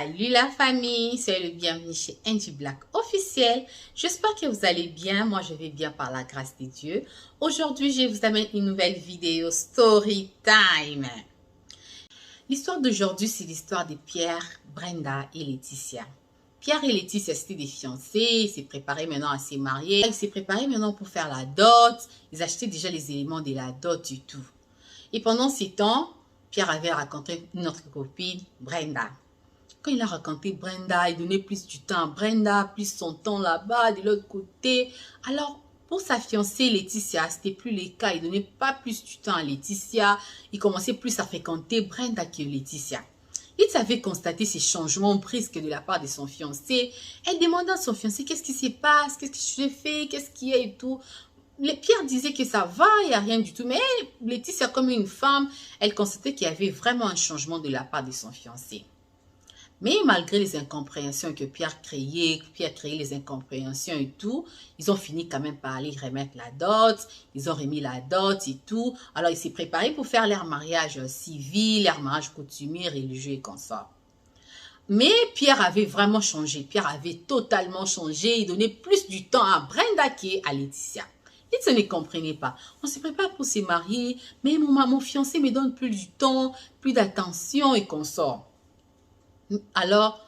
Salut la famille, c'est le bienvenu chez Angie Black officiel. J'espère que vous allez bien. Moi, je vais bien par la grâce de Dieu. Aujourd'hui, je vous amène une nouvelle vidéo story time. L'histoire d'aujourd'hui, c'est l'histoire de Pierre, Brenda et Laetitia. Pierre et Laetitia, c'était des fiancés. Ils s'est préparés maintenant à se marier. Ils s'est préparés maintenant pour faire la dot. Ils achetaient déjà les éléments de la dot et tout. Et pendant ces temps, Pierre avait rencontré une autre copine, Brenda. Quand il a raconté Brenda, il donnait plus du temps à Brenda, plus son temps là-bas, de l'autre côté. Alors, pour sa fiancée Laetitia, c'était plus le cas. Il donnait pas plus du temps à Laetitia. Il commençait plus à fréquenter Brenda que Laetitia. Il avait constaté ces changements brusques de la part de son fiancé. Elle demandait à son fiancé qu'est-ce qui se passe, qu'est-ce que je fais, qu'est-ce qu'il y a et tout. Pierre disait que ça va, il n'y a rien du tout. Mais Laetitia, comme une femme, elle constatait qu'il y avait vraiment un changement de la part de son fiancé. Mais malgré les incompréhensions que Pierre créait les incompréhensions et tout, ils ont fini quand même par aller remettre la dot, ils ont remis la dot et tout. Alors, ils s'est préparé pour faire leur mariage civil, leur mariage coutumier, religieux et consort. Mais Pierre avait vraiment changé, Pierre avait totalement changé, il donnait plus du temps à Brenda qu'à Laetitia. Il ne comprenait pas. On se prépare pour se marier, mais mon fiancé me donne plus du temps, plus d'attention et consort. Alors,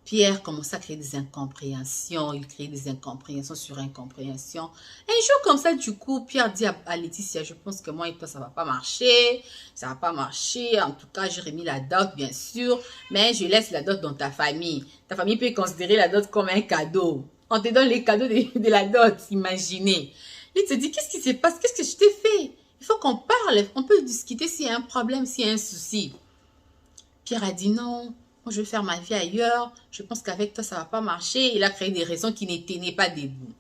Pierre commença à créer des incompréhensions. Il créait des incompréhensions sur incompréhensions. Un jour comme ça, du coup, Pierre dit à Laetitia, je pense que moi et toi, ça va pas marcher. Ça va pas marcher. En tout cas, j'ai remis la dot, bien sûr. Mais je laisse la dot dans ta famille. Ta famille peut considérer la dot comme un cadeau. On te donne les cadeaux de la dot, imaginez. Il te dit, qu'est-ce qui se passe? Qu'est-ce que je t'ai fait? Il faut qu'on parle. On peut discuter s'il y a un problème, s'il y a un souci. Pierre a dit non. Je vais faire ma vie ailleurs, je pense qu'avec toi, ça ne va pas marcher. Il a créé des raisons qui ne tenaient pas debout.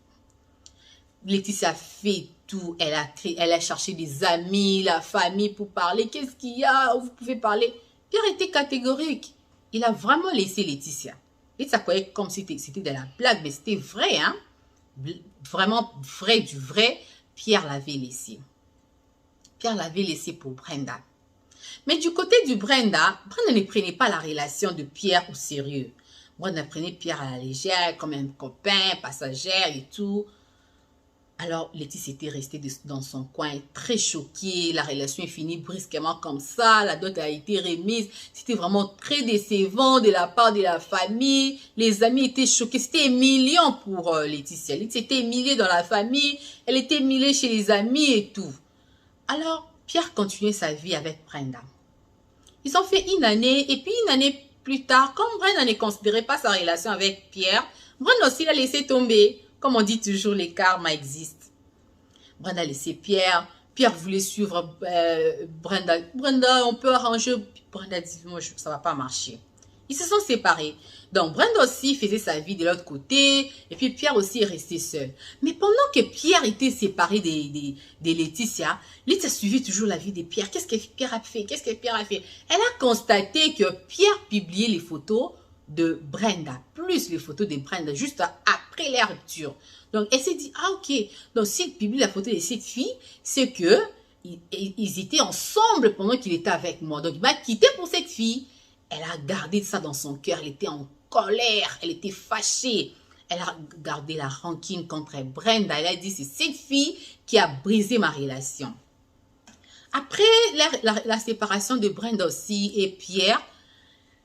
Laetitia a fait tout. Elle a cherché des amis, la famille pour parler. Qu'est-ce qu'il y a? Vous pouvez parler. Pierre était catégorique. Il a vraiment laissé Laetitia. Et ça croyait comme si c'était de la blague, mais c'était vrai, hein? Vraiment vrai du vrai. Pierre l'avait laissé. Pierre l'avait laissé pour Brenda. Mais du côté du Brenda ne prenait pas la relation de Pierre au sérieux. Brenda prenait Pierre à la légère, comme un copain, passagère et tout. Alors, Laetitia était restée dans son coin, très choquée. La relation est finie brusquement comme ça. La dot a été remise. C'était vraiment très décevant de la part de la famille. Les amis étaient choqués. C'était humiliant pour Laetitia. Laetitia était humiliée dans la famille. Elle était humiliée chez les amis et tout. Alors, Pierre continuait sa vie avec Brenda. Ils ont fait une année, et puis une année plus tard, comme Brenda ne considérait pas sa relation avec Pierre, Brenda aussi l'a laissé tomber. Comme on dit toujours, les karmas existent. Brenda a laissé Pierre. Pierre voulait suivre Brenda. Brenda, on peut arranger. Brenda dit, moi, ça ne va pas marcher. Ils se sont séparés. Donc, Brenda aussi faisait sa vie de l'autre côté. Et puis, Pierre aussi est resté seul. Mais pendant que Pierre était séparé de Laetitia, Laetitia suivait toujours la vie de Pierre. Qu'est-ce que Pierre a fait? Qu'est-ce que Pierre a fait? Elle a constaté que Pierre publiait les photos de Brenda, plus les photos de Brenda, juste après la rupture. Donc, elle s'est dit, ah, ok. Donc, s'il publie la photo de cette fille, c'est que ils étaient ensemble pendant qu'il était avec moi. Donc, il m'a quitté pour cette fille. Elle a gardé ça dans son cœur. Elle était en colère. Elle était fâchée. Elle a gardé la rancune contre Brenda. Elle a dit, c'est cette fille qui a brisé ma relation. Après la séparation de Brenda aussi et Pierre,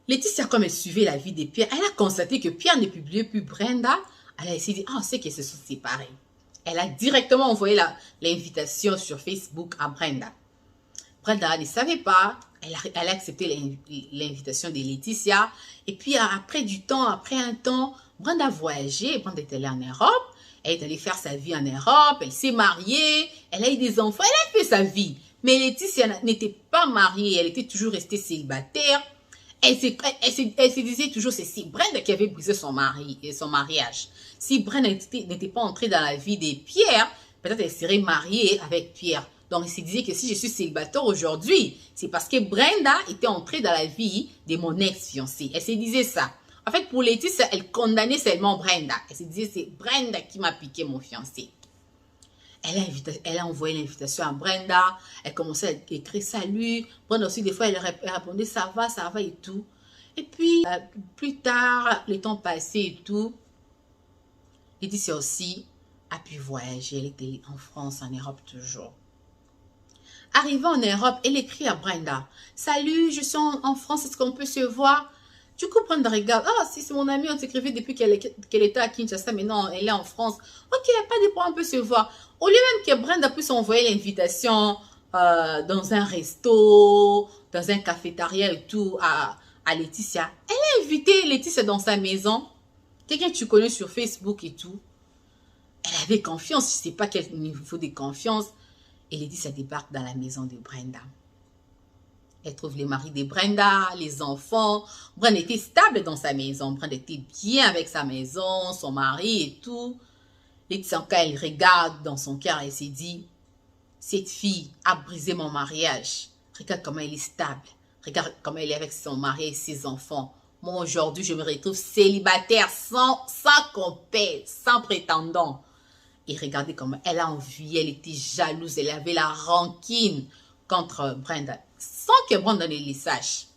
Laetitia, comme elle suivait la vie de Pierre, elle a constaté que Pierre ne publiait plus Brenda. Elle a essayé de dire, ah, on sait qu'ils se sont séparés. Elle a directement envoyé l'invitation sur Facebook à Brenda. Brenda ne savait pas. Elle a accepté l'invitation de Laetitia. Et puis, après un temps, Brenda a voyagé. Brenda est allée en Europe. Elle est allée faire sa vie en Europe. Elle s'est mariée. Elle a eu des enfants. Elle a fait sa vie. Mais Laetitia n'était pas mariée. Elle était toujours restée célibataire. Elle se disait toujours, c'est Brenda qui avait brisé son mariage. Si Brenda n'était pas entrée dans la vie de Pierre, peut-être elle serait mariée avec Pierre. Donc, elle se disait que si je suis célibataire aujourd'hui, c'est parce que Brenda était entrée dans la vie de mon ex-fiancé. Elle se disait ça. En fait, pour Laetitia, elle condamnait seulement Brenda. Elle se disait, c'est Brenda qui m'a piqué mon fiancé. Elle a envoyé l'invitation à Brenda. Elle commençait à écrire salut. Brenda aussi, des fois, elle répondait ça va et tout. Et puis, plus tard, le temps passé et tout, Laetitia aussi a pu voyager. Elle était en France, en Europe toujours. Arrivant en Europe, elle écrit à Brenda. Salut, je suis en France, est-ce qu'on peut se voir? Du coup, Brenda regarde. Ah, si c'est mon amie, on s'écrivait depuis qu'elle était à Kinshasa, mais non, elle est en France. Ok, pas de problème, on peut se voir. Au lieu même que Brenda puisse envoyer l'invitation dans un resto, dans un cafétéria et tout à Laetitia, elle a invité Laetitia dans sa maison. Quelqu'un que tu connais sur Facebook et tout. Elle avait confiance, je ne sais pas quel niveau de confiance. Et Laetitia débarque dans la maison de Brenda. Elle trouve les maris de Brenda, les enfants. Brenda était stable dans sa maison. Brenda était bien avec sa maison, son mari et tout. Laetitia, quand elle regarde dans son cœur, elle s'est dit, cette fille a brisé mon mariage. Regarde comment elle est stable. Regarde comment elle est avec son mari et ses enfants. Moi, aujourd'hui, je me retrouve célibataire, sans compère, sans prétendant. Et regardez comment elle a envie, elle était jalouse, elle avait la rancune contre Brenda, sans que Brenda ne le sache.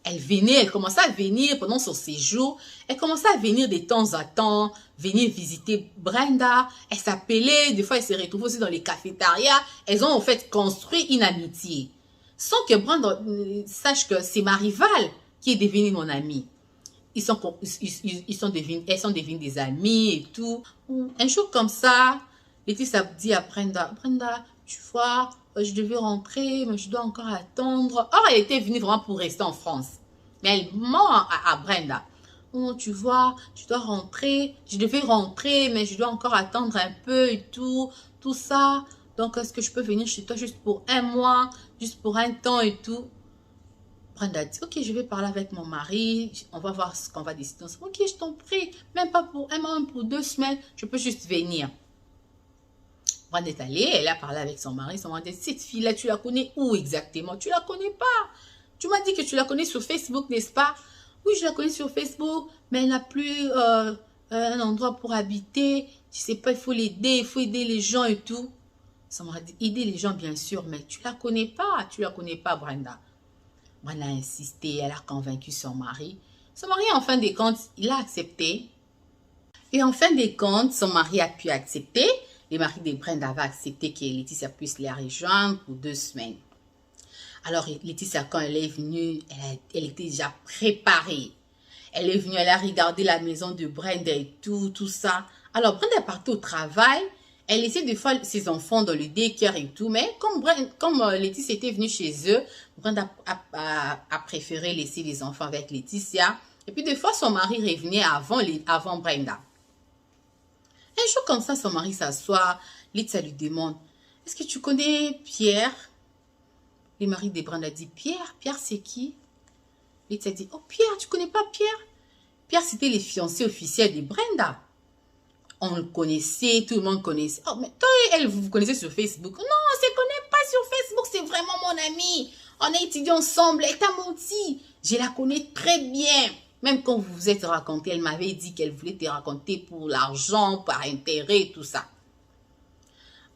Elle commençait à venir pendant son séjour, elle commençait à venir de temps en temps, venir visiter Brenda. Elle s'appelait, des fois elle se retrouvait aussi dans les cafétérias. Elles ont en fait construit une amitié, sans que Brenda sache que c'est ma rivale qui est devenue mon amie. Elles sont devenues des amis et tout. Un jour comme ça, Laetitia dit à Brenda, Brenda, tu vois, je devais rentrer, mais je dois encore attendre. Or, elle était venue vraiment pour rester en France. Mais elle ment à Brenda. Oh, tu vois, tu dois rentrer, je devais rentrer, mais je dois encore attendre un peu et tout ça. Donc, est-ce que je peux venir chez toi juste pour un mois, juste pour un temps et tout? Brenda dit, ok, je vais parler avec mon mari, on va voir ce qu'on va décider. Ok, je t'en prie, même pas pour un mois, même pour 2 semaines, je peux juste venir. Brenda est allée, elle a parlé avec son mari dit, cette fille-là, tu la connais où exactement? Tu la connais pas. Tu m'as dit que tu la connais sur Facebook, n'est-ce pas? Oui, je la connais sur Facebook, mais elle n'a plus un endroit pour habiter. Tu sais pas, il faut l'aider, il faut aider les gens et tout. Son mari dit, aider les gens, bien sûr, mais tu la connais pas, Brenda. Brenda a insisté, elle a convaincu son mari. Son mari, en fin de compte, il a accepté. Et en fin de compte, son mari a pu accepter. Le mari de Brenda avait accepté que Laetitia puisse les rejoindre pour 2 semaines. Alors, Laetitia, quand elle est venue, elle était déjà préparée. Elle est venue, elle a regardé la maison de Brenda et tout ça. Alors, Brenda est partie au travail. Elle laissait des fois ses enfants dans le daycare et tout. Mais comme Laetitia était venue chez eux, Brenda a préféré laisser les enfants avec Laetitia. Et puis, des fois, son mari revenait avant Brenda. Un jour comme ça, son mari s'assoit. Laetitia lui demande, est-ce que tu connais Pierre? Le mari de Brenda dit, Pierre c'est qui? Laetitia dit, oh Pierre, tu connais pas Pierre? Pierre, c'était le fiancé officiel de Brenda. On le connaissait, tout le monde connaissait. Oh, mais toi et elle, vous connaissez sur Facebook? Non, on ne se connaît pas sur Facebook, c'est vraiment mon amie. On a étudié ensemble, elle t'a menti. Je la connais très bien. Même quand vous vous êtes raconté, elle m'avait dit qu'elle voulait te raconter pour l'argent, par intérêt, tout ça.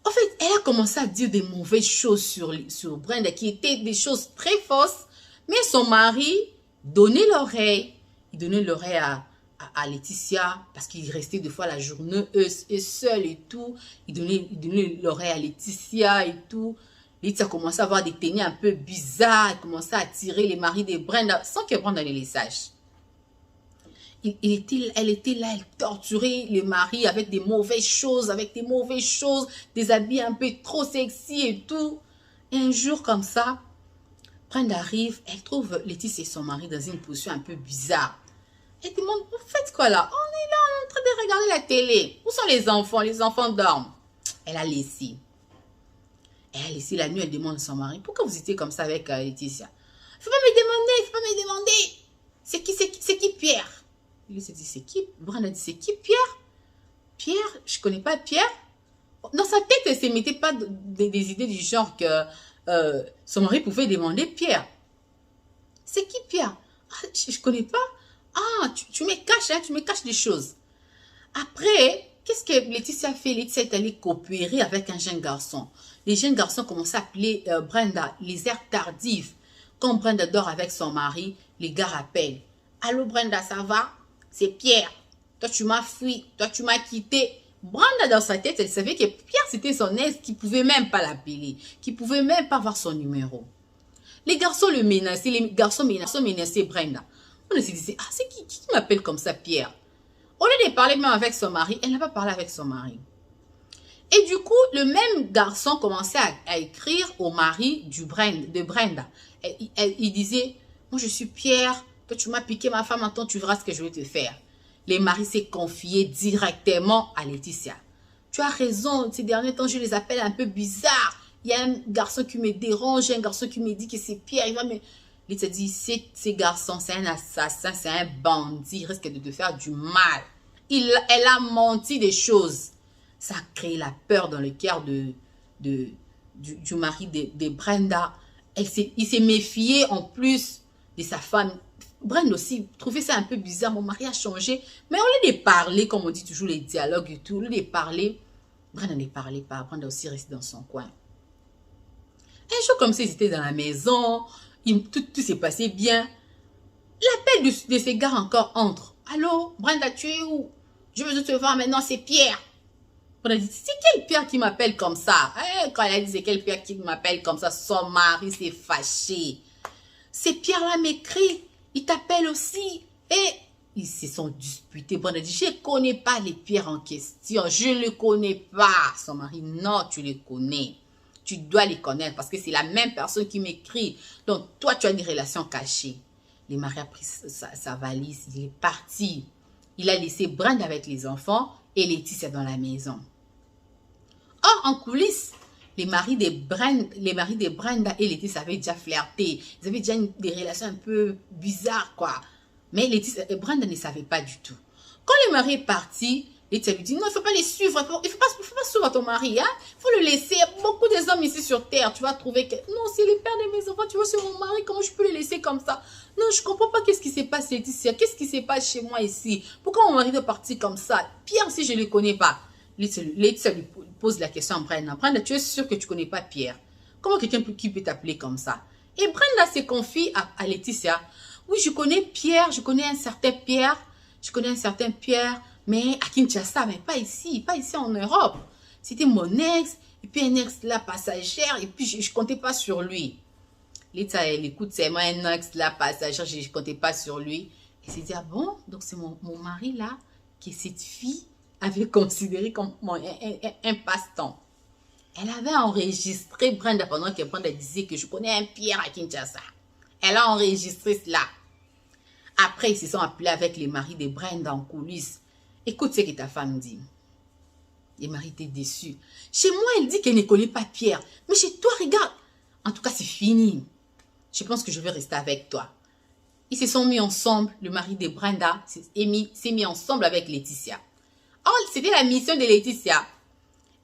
En fait, elle a commencé à dire des mauvaises choses sur Brenda, qui étaient des choses très fausses. Mais son mari donnait l'oreille. Il donnait l'oreille à Laetitia, parce qu'il restait des fois la journée seul et tout. Il donnait l'oreille à Laetitia et tout. Laetitia commençait à avoir des tenues un peu bizarres. Elle commençait à attirer les maris de Brenda sans que Brenda ne les sache. Elle était là, elle torturait les maris avec des mauvaises choses, des habits un peu trop sexy et tout. Et un jour comme ça, Brenda arrive, elle trouve Laetitia et son mari dans une position un peu bizarre. Elle demande, vous faites quoi là? On est là, on est en train de regarder la télé. Où sont les enfants? Les enfants dorment. Elle a laissé. La nuit, elle demande à son mari, pourquoi vous étiez comme ça avec Laetitia? Il ne faut pas me demander. C'est qui Pierre? Il se dit, c'est qui? Brenda dit, c'est qui Pierre? Pierre? Je ne connais pas Pierre. Dans sa tête, elle ne se mettait pas des idées du genre que son mari pouvait demander Pierre. C'est qui Pierre? Ah, je ne connais pas. Ah, tu me caches, hein, tu me caches des choses. Après, qu'est-ce que Laetitia a fait? Laetitia est allée coopérer avec un jeune garçon. Les jeunes garçons commençaient à appeler Brenda les airs tardifs. Quand Brenda dort avec son mari, les gars rappellent. Allô Brenda, ça va? C'est Pierre. Toi, tu m'as fui. Toi, tu m'as quitté. Brenda, dans sa tête, elle savait que Pierre, c'était son ex qui ne pouvait même pas l'appeler, qui ne pouvait même pas avoir son numéro. Les garçons le menaçaient, menaçaient Brenda. On se disait, ah, c'est qui m'appelle comme ça, Pierre? Au lieu de parler même avec son mari, elle n'a pas parlé avec son mari. Et du coup, le même garçon commençait à écrire au mari de Brenda. Il disait, moi je suis Pierre, toi tu m'as piqué ma femme, maintenant tu verras ce que je vais te faire. Les maris s'est confié directement à Laetitia. Tu as raison, ces derniers temps je les appelle un peu bizarres. Il y a un garçon qui me dérange, un garçon qui me dit que c'est Pierre. Il te dit, ces garçons, c'est un assassin, c'est un bandit, il risque de te faire du mal. Elle a menti des choses. Ça a créé la peur dans le cœur du mari de Brenda. Il s'est méfié en plus de sa femme. Brenda aussi trouvait ça un peu bizarre. Mon mari a changé. Mais au lieu de parler, comme on dit toujours, les dialogues et tout, au lieu de parler, Brenda ne parlait pas. Brenda aussi restait dans son coin. Un jour comme ça, ils étaient dans la maison. Tout s'est passé bien. L'appel de ces gars encore entre. Allô, Brenda, tu es où? Je veux te voir maintenant, c'est Pierre. On a dit, c'est quel Pierre qui m'appelle comme ça? Quand elle a dit, c'est quel Pierre qui m'appelle comme ça, son mari s'est fâché. C'est Pierre-là m'écrit, il t'appelle aussi. Et ils se sont disputés. On a dit, je ne connais pas les Pierres en question, je ne le connais pas. Son mari, non, tu le connais. Tu dois les connaître parce que c'est la même personne qui m'écrit. Donc, toi, tu as des relations cachées. Le mari a pris sa valise, il est parti. Il a laissé Brenda avec les enfants et Laetitia dans la maison. Or, en coulisses, les maris de Brenda et Laetitia avaient déjà flirté. Ils avaient déjà des relations un peu bizarres, quoi. Mais Brenda ne savait pas du tout. Quand le mari est parti, Laetitia lui dit, non, il ne faut pas les suivre. Il ne faut pas suivre ton mari. Hein? Il faut le laisser. Il y a beaucoup d'hommes ici sur terre. Tu vas trouver que, non, c'est le père de mes enfants. Tu vois, c'est mon mari. Comment je peux le laisser comme ça? Non, je ne comprends pas qu'est-ce qui se passe, Laetitia. Qu'est-ce qui se passe chez moi ici? Pourquoi mon mari est parti comme ça? Pierre, si je ne le connais pas. Laetitia lui pose la question à Brenda. Brenda, tu es sûre que tu ne connais pas Pierre? Comment quelqu'un qui peut t'appeler comme ça? Et Brenda se confie à Laetitia. Oui, je connais Pierre. Je connais un certain Pierre. Mais à Kinshasa, mais pas ici en Europe. C'était mon ex, et puis un ex là passagère, et puis je ne comptais pas sur lui. Laetitia, elle écoute, c'est moi un ex là passagère, je ne comptais pas sur lui. Et s'est dit, ah bon, donc c'est mon mari là, que cette fille avait considéré comme un passe-temps. Elle avait enregistré Brenda pendant que Brenda disait que je connais un Pierre à Kinshasa. Elle a enregistré cela. Après, ils se sont appelés avec les maris de Brenda en coulisses. Écoute ce que ta femme dit. Les maris étaient déçus. Chez moi, elle dit qu'elle ne connaît pas Pierre. Mais chez toi, regarde. En tout cas, c'est fini. Je pense que je vais rester avec toi. Ils se sont mis ensemble. Le mari de Brenda s'est mis ensemble avec Laetitia. Oh, c'était la mission de Laetitia.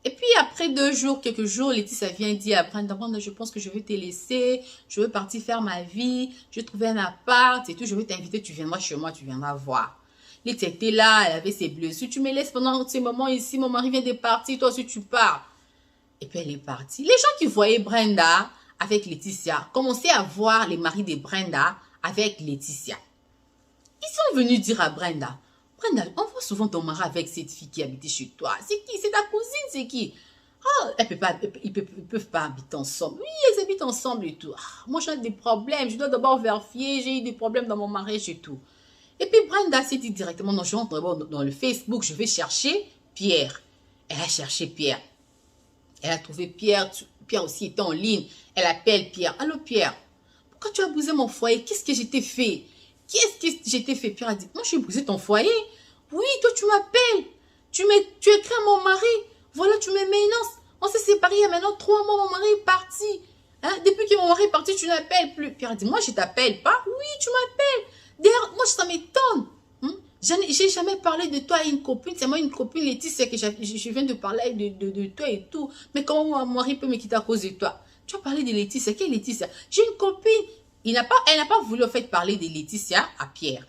Et puis après quelques jours, Laetitia vient dire à Brenda, Brenda, je pense que je vais te laisser. Je veux partir faire ma vie. Je vais trouver un appart et tout. Je vais t'inviter. Tu viendras chez moi. Tu viendras voir. Laetitia était là, elle avait ses blessures. Tu me laisses pendant ces moments ici, mon mari vient de partir, toi aussi tu pars. Et puis elle est partie. Les gens qui voyaient Brenda avec Laetitia commençaient à voir les maris de Brenda avec Laetitia. Ils sont venus dire à Brenda, Brenda, on voit souvent ton mari avec cette fille qui habitait chez toi. C'est qui? C'est ta cousine, c'est qui? Oh, ils peuvent pas habiter ensemble. Oui, elles habitent ensemble et tout. Ah, moi j'ai des problèmes, je dois d'abord vérifier, j'ai eu des problèmes dans mon mariage et tout. Et puis Brenda s'est dit directement, non, je rentre dans le Facebook, je vais chercher Pierre. Elle a cherché Pierre. Elle a trouvé Pierre. Pierre aussi était en ligne. Elle appelle Pierre. Allô Pierre, pourquoi tu as bousé mon foyer? Qu'est-ce que je t'ai fait? Pierre a dit, moi je vais bouser ton foyer. Oui, toi tu m'appelles. Tu écris à mon mari. Voilà, tu me menaces. On s'est séparés il y a maintenant 3 mois, mon mari est parti. Hein? Depuis que mon mari est parti, tu n'appelles plus. Pierre a dit, moi je t'appelle pas. Oui, tu m'appelles. D'ailleurs, moi, ça m'étonne. J'ai jamais parlé de toi à une copine. C'est moi une copine, Laetitia, que je viens de parler de toi et tout. Mais comment mon mari peut me quitter à cause de toi? Tu as parlé de Laetitia. Quelle Laetitia? J'ai une copine. Elle n'a pas voulu en fait parler de Laetitia à Pierre.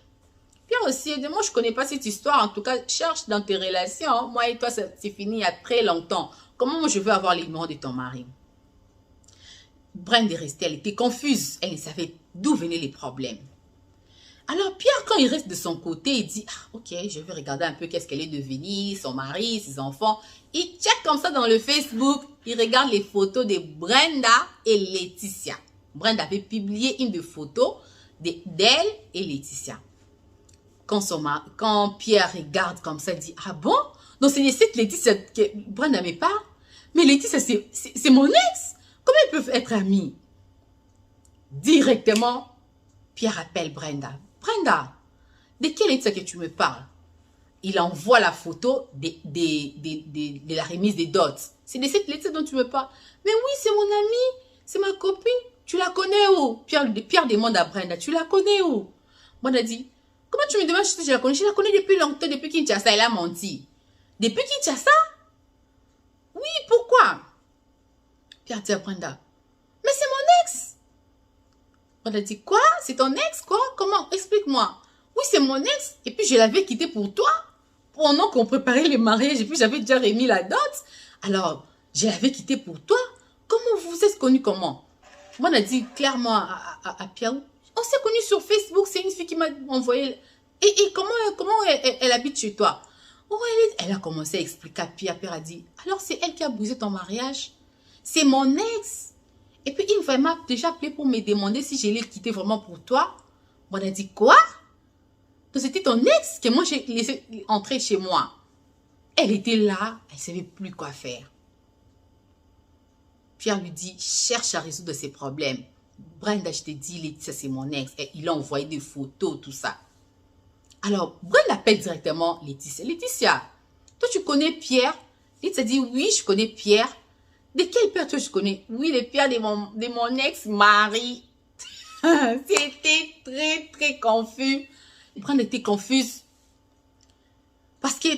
Pierre aussi, moi, je ne connais pas cette histoire. En tout cas, cherche dans tes relations. Moi et toi, c'est fini il y a très longtemps. Comment moi, je veux avoir les numéros de ton mari? Brenda est restée, elle était confuse. Elle ne savait d'où venaient les problèmes. Alors Pierre, quand il reste de son côté, il dit, ah, ok, je vais regarder un peu qu'est-ce qu'elle est devenue, son mari, ses enfants. Il check comme ça dans le Facebook, il regarde les photos de Brenda et Laetitia. Brenda avait publié une des photos d'elle et Laetitia. Quand Pierre regarde comme ça, il dit, ah bon? Donc c'est cette Laetitia que Brenda me parle? Mais Laetitia, c'est mon ex. Comment ils peuvent être amis? Directement, Pierre appelle Brenda. Brenda, de quelle Laetitia que tu me parles? Il envoie la photo de la remise des dots. C'est de cette Laetitia dont tu me parles. Mais oui, c'est mon amie, c'est ma copine. Tu la connais où? Pierre demande à Brenda, tu la connais où? Brenda dit, comment tu me demandes si je la connais? Je la connais depuis longtemps, depuis Kinshasa. Elle a menti. Depuis Kinshasa? Oui, pourquoi? Pierre dit à Brenda, mais c'est mon ex. Brenda dit, quoi? C'est ton ex, quoi? Comment? Explique-moi. Oui, c'est mon ex. Et puis, je l'avais quitté pour toi. Pendant qu'on préparait le mariage, et puis j'avais déjà remis la dot. Alors, je l'avais quitté pour toi. Comment vous vous êtes connus comment? Moi, on a dit clairement à Pierre, on s'est connus sur Facebook. C'est une fille qui m'a envoyé. Et comment elle habite chez toi? Oh, elle a commencé à expliquer à Pierre. Pierre a dit, alors c'est elle qui a brisé ton mariage? C'est mon ex. Et puis, une fois, elle m'a déjà appelé pour me demander si je l'ai quitté vraiment pour toi. Moi, on a dit, quoi? Donc, c'était ton ex que moi, j'ai laissé entrer chez moi. Elle était là, elle ne savait plus quoi faire. Pierre lui dit, cherche à résoudre ses problèmes. Brenda, je t'ai dit, Laetitia, c'est mon ex. Et il a envoyé des photos, tout ça. Alors, Brenda appelle directement Laetitia. Laetitia, toi, tu connais Pierre? Laetitia dit, oui, je connais Pierre. De quel père toi, je connais? Oui, le père de mon ex-mari. C'était très, très confus. Brenda était confuse. Parce que,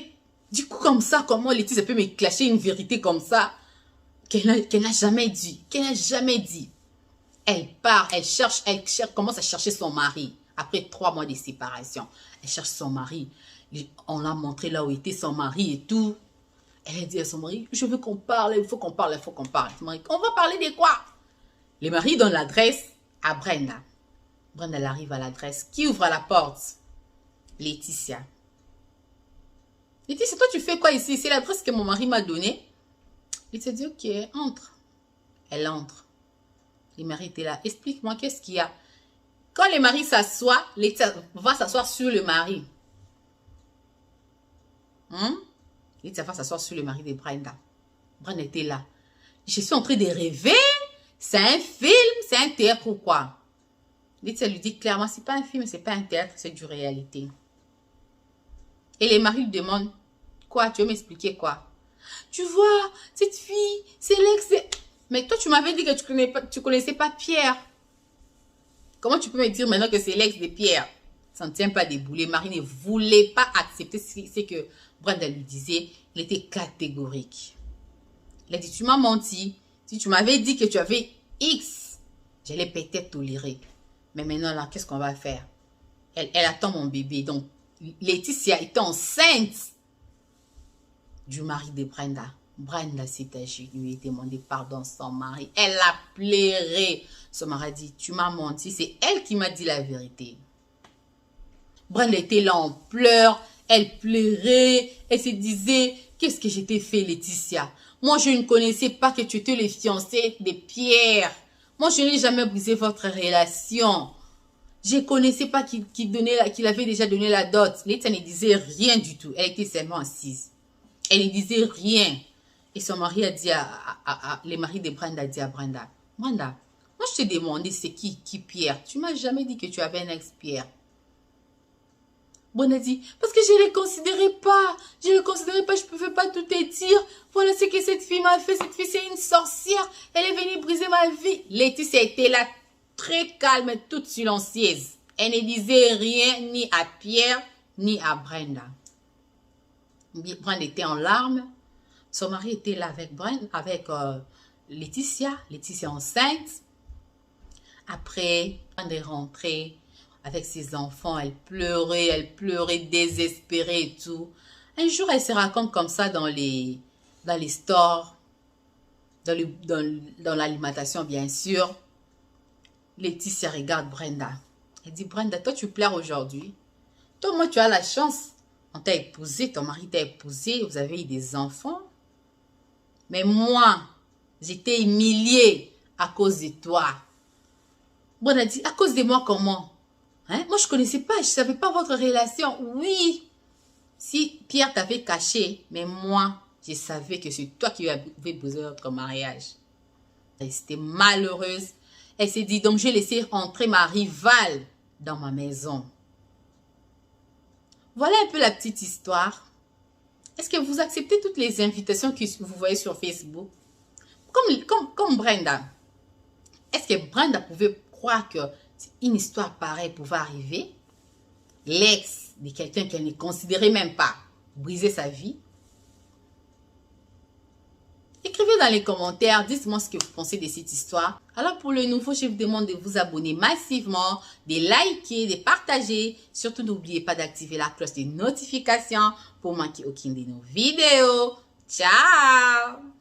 du coup, comme ça, comment Laetitia peut me clasher une vérité comme ça qu'elle n'a jamais dit. Qu'elle n'a jamais dit. Elle part, elle cherche, commence à chercher son mari. Après 3 mois de séparation, elle cherche son mari. On l'a montré là où était son mari et tout. Elle a dit à son mari, je veux qu'on parle, il faut qu'on parle, il faut qu'on parle. Son mari, on va parler de quoi? Le mari donne l'adresse à Brenda. Brenda, elle arrive à l'adresse. Qui ouvre la porte? Laetitia. Laetitia, toi, tu fais quoi ici? C'est l'adresse que mon mari m'a donnée. Laetitia dit, ok, entre. Elle entre. Le mari était là. Explique-moi, qu'est-ce qu'il y a? Quand le mari s'assoit, Laetitia va s'asseoir sur le mari. Laetitia va s'asseoir sur le mari de Brenda. Brenda était là. Je suis en train de rêver. C'est un film, c'est un théâtre ou quoi? Laetitia lui dit clairement, c'est pas un film, c'est pas un théâtre, c'est du réalité. Et le mari lui demande, quoi? Tu veux m'expliquer quoi? Tu vois, cette fille, c'est l'ex. Mais toi, tu m'avais dit que tu connaissais pas Pierre. Comment tu peux me dire maintenant que c'est l'ex de Pierre? Ça ne tient pas debout. Le mari ne voulait pas accepter ce que Brenda lui disait. Il était catégorique. Il a dit, tu m'as menti. Si tu m'avais dit que tu avais X, j'allais peut-être tolérer. Mais maintenant, là, qu'est-ce qu'on va faire? Elle attend mon bébé. Donc, Laetitia était enceinte du mari de Brenda. Brenda s'est agenouillée et demandé pardon à son mari. Elle a pleuré. Son mari a dit, tu m'as menti. C'est elle qui m'a dit la vérité. Brenda était là en pleurs. Elle pleurait. Elle se disait, qu'est-ce que j'étais fait, Laetitia? Moi, je ne connaissais pas que tu étais le fiancé de Pierre. Moi, je n'ai jamais brisé votre relation. Je ne connaissais pas qu'il avait déjà donné la dot. Laetitia ne disait rien du tout. Elle était seulement assise. Elle ne disait rien. Et son mari a dit le mari de Brenda a dit à Brenda, Brenda, moi je t'ai demandé c'est qui Pierre. Tu m'as jamais dit que tu avais un ex-Pierre. Brenda dit, parce que je ne le considérais pas. Je ne le considérais pas, je ne pouvais pas tout te dire. Voilà ce que cette fille m'a fait. Cette fille, c'est une sorcière. Elle est venue briser ma vie. Laetitia était là, très calme, toute silencieuse. Elle ne disait rien ni à Pierre, ni à Brenda. Brenda était en larmes. Son mari était là avec Laetitia. Laetitia enceinte. Après, Brenda est rentrée avec ses enfants. Elle pleurait désespérée et tout. Un jour, elle se raconte comme ça dans les stores. dans l'alimentation, bien sûr. Laetitia regarde Brenda. Elle dit, Brenda, toi, tu pleures aujourd'hui. Toi, moi, tu as la chance. On t'a épousé, ton mari t'a épousé, vous avez eu des enfants. Mais moi, j'étais humiliée à cause de toi. Brenda dit, à cause de moi, comment? Hein? Moi, je ne connaissais pas, je ne savais pas votre relation. Oui, si Pierre t'avait caché, mais moi, je savais que c'est toi qui avais besoin de notre mariage. Elle était malheureuse. Elle s'est dit, donc j'ai laissé entrer ma rivale dans ma maison. Voilà un peu la petite histoire. Est-ce que vous acceptez toutes les invitations que vous voyez sur Facebook? Comme Brenda. Est-ce que Brenda pouvait croire que une histoire pareille pouvait arriver? L'ex de quelqu'un qu'elle ne considérait même pas briser sa vie? Écrivez dans les commentaires, dites-moi ce que vous pensez de cette histoire. Alors pour le nouveau, je vous demande de vous abonner massivement, de liker, de partager. Surtout n'oubliez pas d'activer la cloche de notification pour manquer aucune de nos vidéos. Ciao!